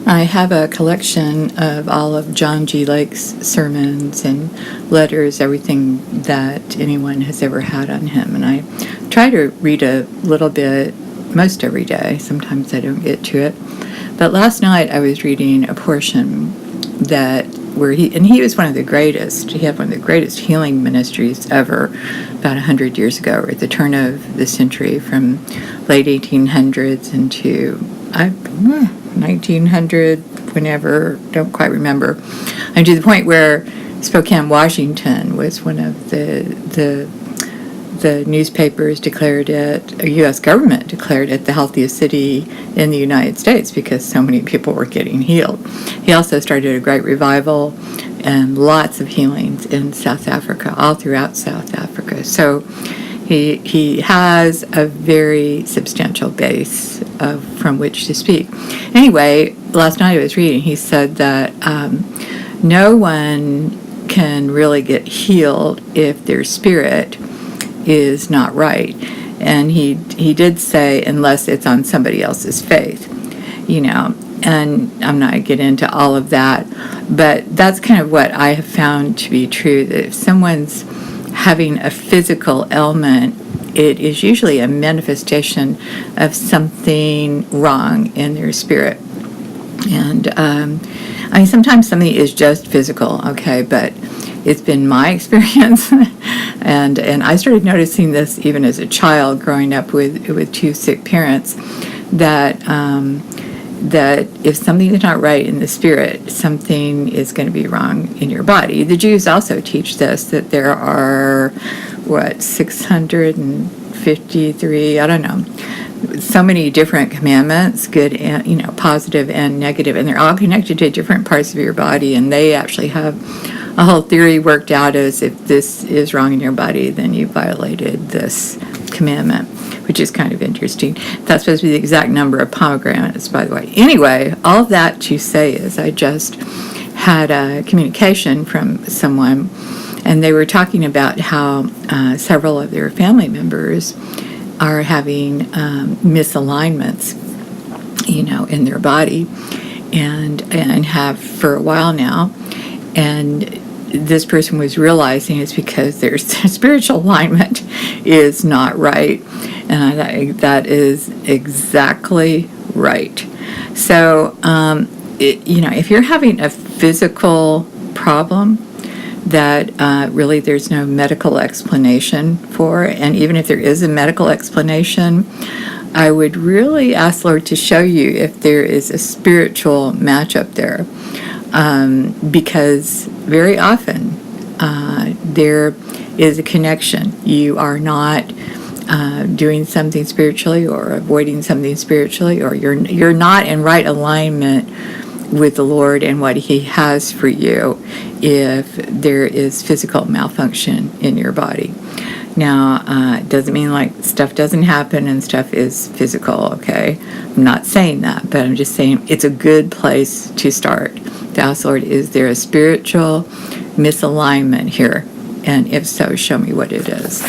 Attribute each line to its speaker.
Speaker 1: I have a collection of all of John G. Lake's sermons and letters, everything that anyone has ever had on him. And I try to read a little bit most every day. Sometimes I don't get to it. But last night I was reading a portion where he was one of the greatest. He had one of the greatest healing ministries ever about 100 years ago, or at the turn of the century, from late 1800s into 1900, whenever, don't quite remember. And to the point where Spokane, Washington was one of the newspapers declared it, the U.S. government declared it the healthiest city in the United States because so many people were getting healed. He also started a great revival and lots of healings in South Africa, all throughout South Africa. So he has a very substantial base from which to speak. Anyway, last night I was reading, he said that no one can really get healed if their spirit is not right. And he did say, unless it's on somebody else's faith, and I'm not going to get into all of that, but that's kind of what I have found to be true, that if someone's having a physical ailment, it is usually a manifestation of something wrong in their spirit. And sometimes something is just physical, okay, but it's been my experience, and I started noticing this even as a child, growing up with two sick parents, that if something is not right in the spirit, something is going to be wrong in your body. The Jews also teach this, that there are 653, I don't know, so many different commandments, good and positive and negative, and they're all connected to different parts of your body, and they actually have a whole theory worked out as if this is wrong in your body, then you violated this commandment, which is kind of interesting. That's supposed to be the exact number of pomegranates, by the way. Anyway, all of that to say is I just had a communication from someone, and they were talking about how several of their family members are having misalignments, in their body, and have for a while now. And this person was realizing it's because their spiritual alignment is not right. And that is exactly right. So, if you're having a physical problem that really there's no medical explanation for, and even if there is a medical explanation, I would really ask the Lord to show you if there is a spiritual matchup there. Because very often there is a connection. You are not doing something spiritually or avoiding something spiritually, or you're not in right alignment with the Lord and what He has for you if there is physical malfunction in your body. Now, it doesn't mean like stuff doesn't happen and stuff is physical, okay? I'm not saying that, but I'm just saying it's a good place to start. To ask the Lord, is there a spiritual misalignment here? And if so, show me what it is.